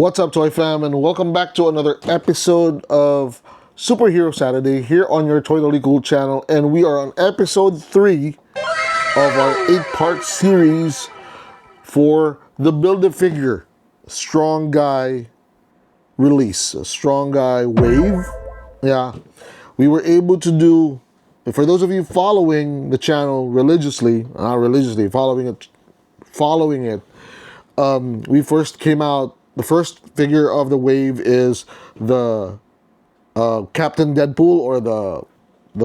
What's up, Toy Fam, and welcome back to another episode of Superhero Saturday here on your Toytally Cool channel. And we are on episode 3 of our 8-part series for the Build-A-Figure Strong Guy release, a Strong Guy wave. Yeah, we were able to do, for those of you following the channel religiously, following it, we first came out. The first figure of the wave is the Captain Deadpool, or the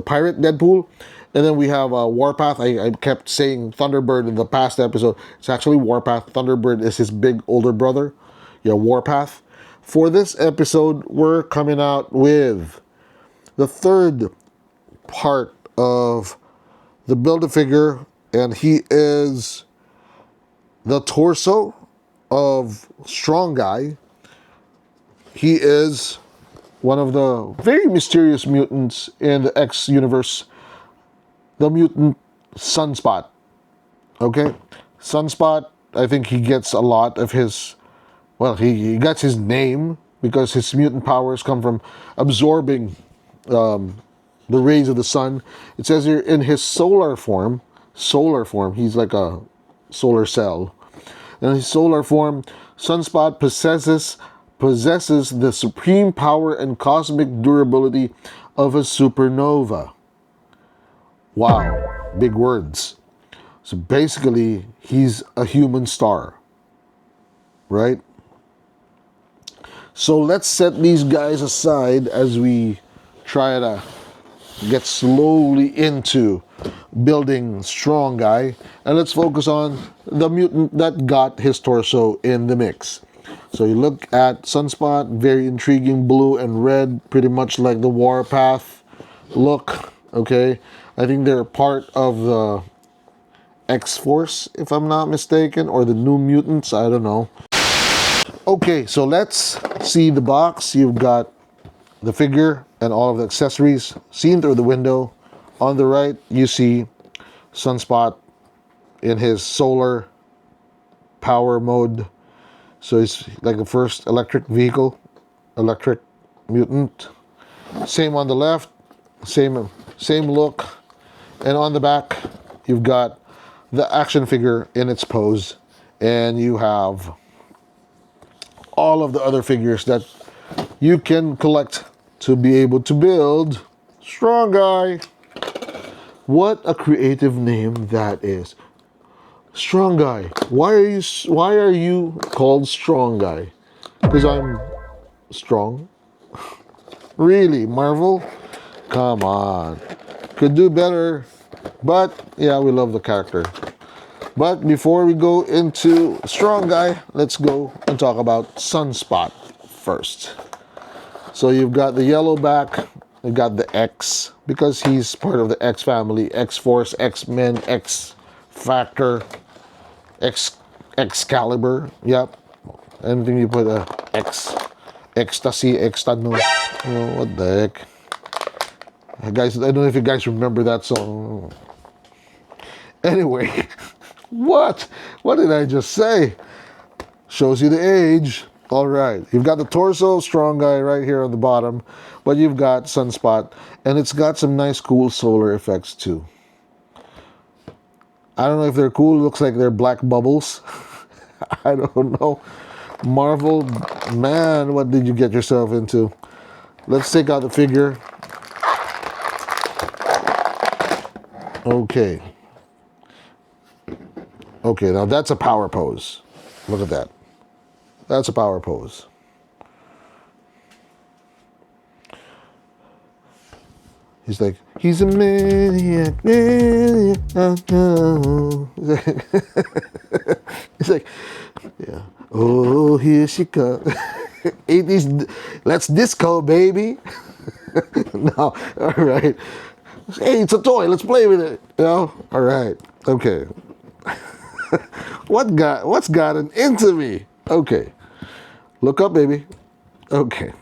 Pirate Deadpool, and then we have Warpath. I kept saying Thunderbird in the past episode. It's actually Warpath. Thunderbird is his big older brother. Yeah, Warpath. For this episode, we're coming out with the third part of the Build-A-Figure, and he is the torso of Strong Guy. He is one of the very mysterious mutants in the X universe, the mutant Sunspot. Okay, Sunspot, I think he gets a lot of his, well, he gets his name because his mutant powers come from absorbing the rays of the sun. It says here in his solar form, he's like a solar cell. In his solar form, Sunspot possesses the supreme power and cosmic durability of a supernova. Wow, big words. So basically, he's a human star, right? So let's set these guys aside as we try to get slowly into building Strong Guy, and let's focus on the mutant that got his torso in the mix. So you look at Sunspot, very intriguing, blue and red, pretty much like the Warpath look. Okay, I think they're part of the X-Force, if I'm not mistaken, or the New Mutants, I don't know. Okay, so let's see the box. You've got the figure and all of the accessories seen through the window. On the right, you see Sunspot in his solar power mode. So it's like the first electric vehicle, electric mutant. Same on the left, same look. And on the back, you've got the action figure in its pose. And you have all of the other figures that you can collect to be able to build Strong Guy. What a creative name that is. Strong Guy. Why are you called Strong Guy? Because I'm strong? Really, Marvel? Come on. Could do better. But yeah, we love the character. But before we go into Strong Guy, let's go and talk about Sunspot first. So you've got the yellow back, you've got the X, because he's part of the X family, X-Force, X-Men, X-Factor, Excalibur, yep. Anything you put a X, Ecstasy, Extano, what the heck. Guys, I don't know if you guys remember that song. Anyway, what did I just say? Shows you the age. All right, you've got the torso Strong Guy right here on the bottom, but you've got Sunspot, and it's got some nice cool solar effects too. I don't know if they're cool. It looks like they're black bubbles. I don't know. Marvel, man, what did you get yourself into? Let's take out the figure. Okay. Okay, now that's a power pose. Look at that. That's a power pose. He's like, he's a maniac. He's like, yeah. Oh, here she comes. 80s, let's disco, baby. No, all right. Hey, it's a toy. Let's play with it. You know? All right. Okay. What's gotten into me? Okay. Look up, baby. Okay.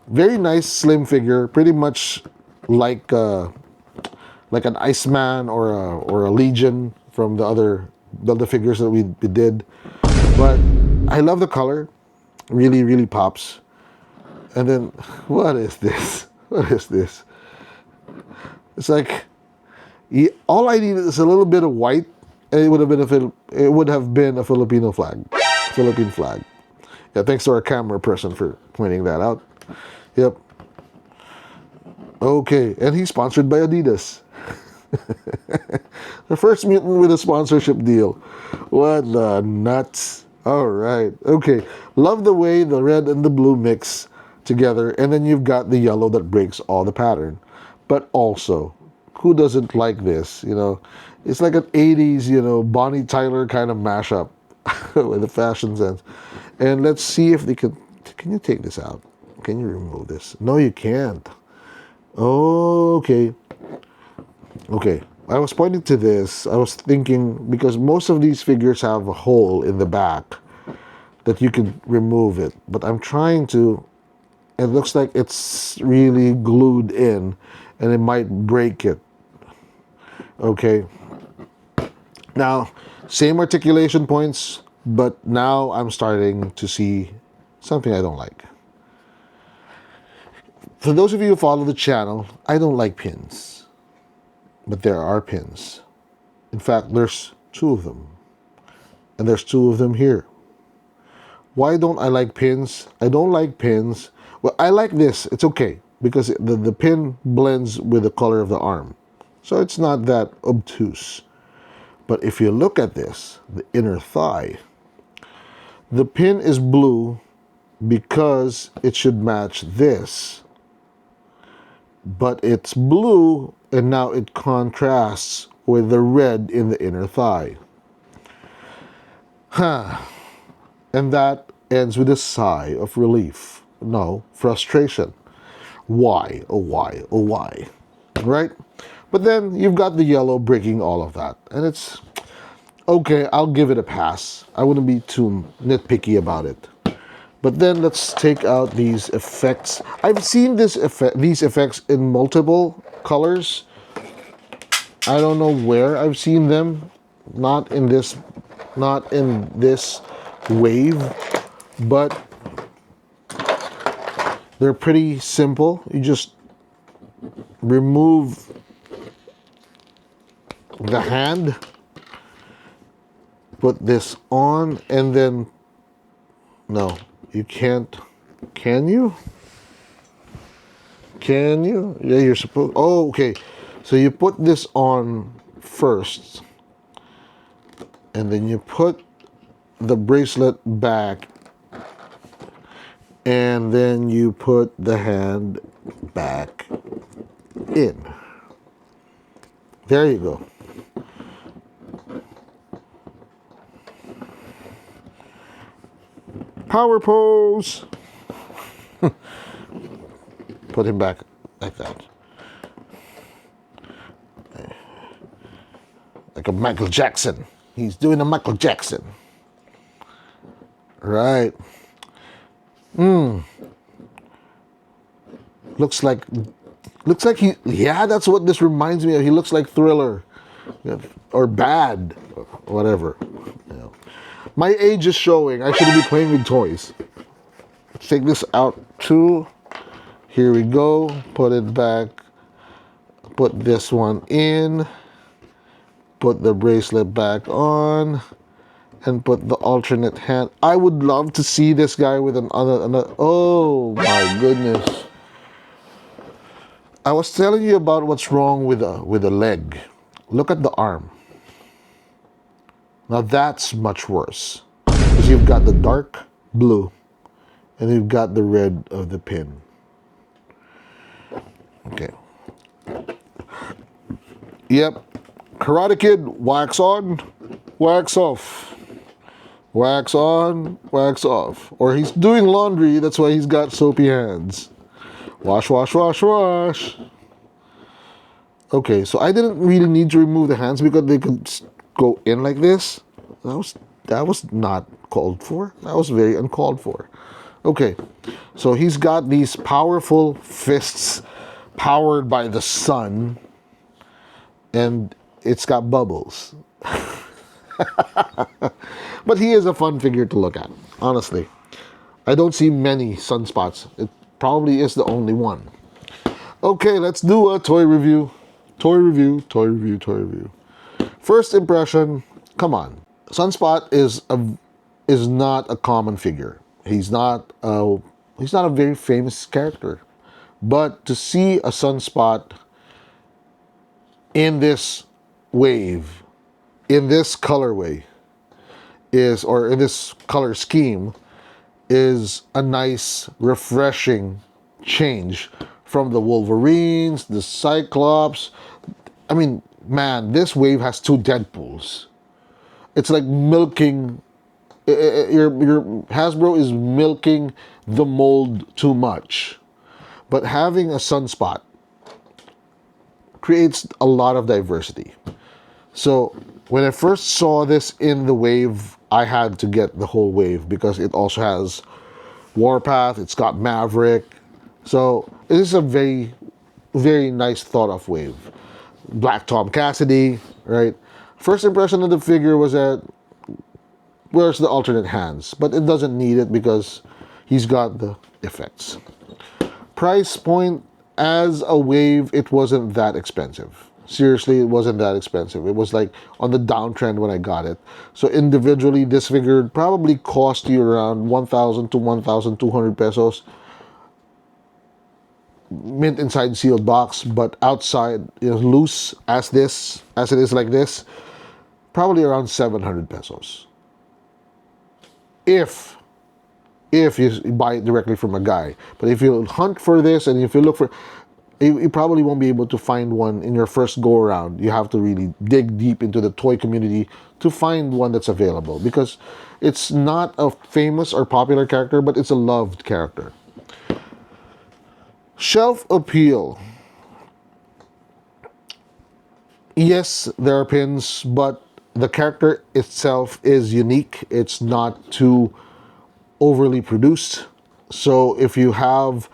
Very nice slim figure, pretty much like an Iceman or a Legion from the other Build-A-Figures that we did. But I love the color. Really, really pops. And then, what is this? What is this? It's like, all I need is a little bit of white, and it would have been a Filipino flag, Philippine flag. Yeah, thanks to our camera person for pointing that out. Yep. Okay, and he's sponsored by Adidas. The first mutant with a sponsorship deal. What the nuts? All right. Okay. Love the way the red and the blue mix together, and then you've got the yellow that breaks all the pattern. But also, who doesn't like this? It's like an 80s, Bonnie Tyler kind of mashup with the fashion sense. And let's see if they can. Can you take this out? Can you remove this? No, you can't. Okay. Okay. I was pointing to this. I was thinking, because most of these figures have a hole in the back that you can remove it. But I'm trying to. It looks like it's really glued in, and it might break it. Okay. Now, same articulation points, but now I'm starting to see something I don't like. For those of you who follow the channel, I don't like pins. But there are pins. In fact, there's two of them. And there's two of them here. Why don't I like pins? I don't like pins. Well, I like this. It's okay. Because the pin blends with the color of the arm. So it's not that obtuse. But if you look at this, the inner thigh, the pin is blue because it should match this. But it's blue, and now it contrasts with the red in the inner thigh. And that ends with a sigh of relief. No, frustration. Why? Oh, why? Oh, why? Right? But then you've got the yellow breaking all of that. And it's okay, I'll give it a pass. I wouldn't be too nitpicky about it. But then let's take out these effects. I've seen these effects in multiple colors. I don't know where I've seen them. Not in this wave, but they're pretty simple. You just remove the hand, put this on, and then no. You can't. Can you? Can you? Yeah, you're supposed. Oh, okay. So you put this on first, and then you put the bracelet back, and then you put the hand back in. There you go. Power pose. Put him back like that. Like a Michael Jackson. He's doing a Michael Jackson. Right. Looks like he, yeah, that's what this reminds me of. He looks like Thriller. Or Bad. Or whatever. My age is showing. I shouldn't be playing with toys. Let's take this out too. Here we go. Put it back. Put this one in. Put the bracelet back on. And put the alternate hand. I would love to see this guy with another. Oh my goodness. I was telling you about what's wrong with the leg. Look at the arm. Now that's much worse, because you've got the dark blue and you've got the red of the pin. Okay. Yep. Karate Kid, wax on, wax off. Wax on, wax off. Or he's doing laundry, that's why he's got soapy hands. Wash, wash, wash, wash. Okay, so I didn't really need to remove the hands because they could go in like this. That was not called for. That was very uncalled for. Okay, so he's got these powerful fists powered by the sun, and it's got bubbles. But he is a fun figure to look at, honestly. I don't see many sunspots. It probably is the only one. Okay, let's do a toy review. Toy review, toy review, toy review. First impression, come on. Sunspot is not a common figure. He's not a very famous character. But to see a Sunspot in this wave, in this colorway, or in this color scheme, is a nice, refreshing change from the Wolverines, the Cyclops. I mean, man, this wave has two Deadpools. It's like milking. Your Hasbro is milking the mold too much. But having a Sunspot creates a lot of diversity. So when I first saw this in the wave, I had to get the whole wave because it also has Warpath, it's got Maverick. So it is a very, very nice thought of wave. Black Tom Cassidy, right? First impression of the figure was that, where's the alternate hands? But it doesn't need it because he's got the effects. Price point, as a wave, it wasn't that expensive. Seriously, it wasn't that expensive. It was like on the downtrend when I got it. So individually, this figure probably cost you around 1,000 to 1,200 pesos. Mint inside sealed box, but outside, loose as it is like this, probably around 700 pesos. If you buy it directly from a guy. But if you hunt for this and if you look for, you probably won't be able to find one in your first go around. You have to really dig deep into the toy community to find one that's available, because it's not a famous or popular character, but it's a loved character. Shelf appeal. Yes, there are pins, but the character itself is unique. It's not too overly produced. So if you have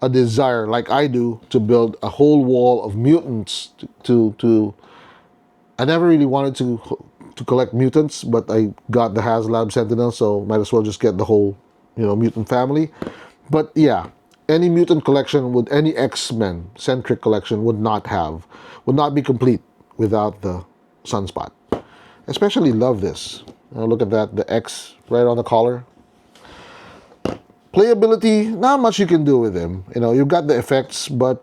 a desire, like I do, to build a whole wall of mutants, I never really wanted to collect mutants, but I got the HasLab Sentinel, so might as well just get the whole mutant family. But yeah, any mutant collection, with any X-Men centric collection, would not be complete without the Sunspot. Especially love this. Look at that, the X right on the collar. Playability, not much you can do with him. You've got the effects, but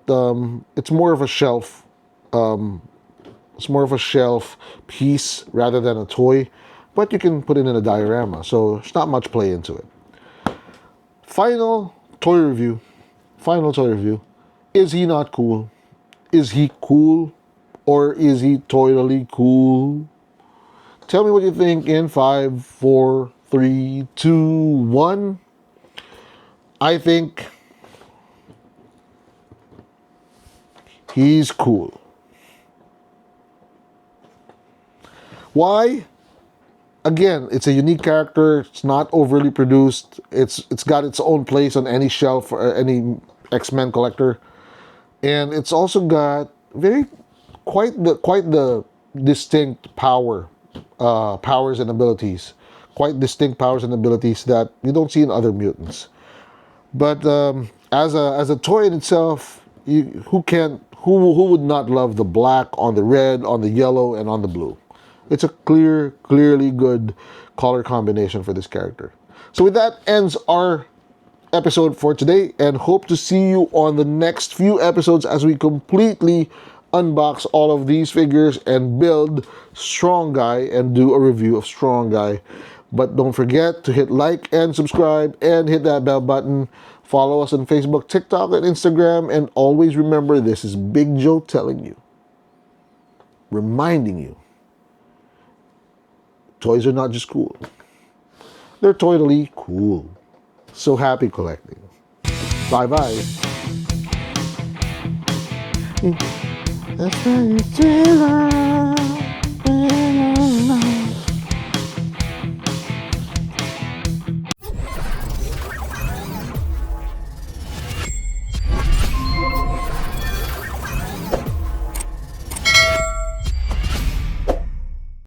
it's more of a shelf. It's more of a shelf piece rather than a toy, but you can put it in a diorama, so there's not much play into it. Final toy review. Is he not cool? Is he cool? Or is he toytally cool? Tell me what you think in 5, 4, 3, 2, 1. I think he's cool. Why? Again, it's a unique character. It's not overly produced. It's got its own place on any shelf or any X-Men collector, and it's also got quite the distinct powers and abilities. Quite distinct powers and abilities that you don't see in other mutants. But as a toy in itself, who would not love the black on the red, on the yellow, and on the blue? It's a clearly good color combination for this character. So with that ends our episode for today, and hope to see you on the next few episodes as we completely unbox all of these figures and build Strong Guy and do a review of Strong Guy. But don't forget to hit like and subscribe and hit that bell button. Follow us on Facebook, TikTok, and Instagram. And always remember, this is Big Joe telling you, reminding you, toys are not just cool. They're toytally cool. So happy collecting. Bye-bye. That's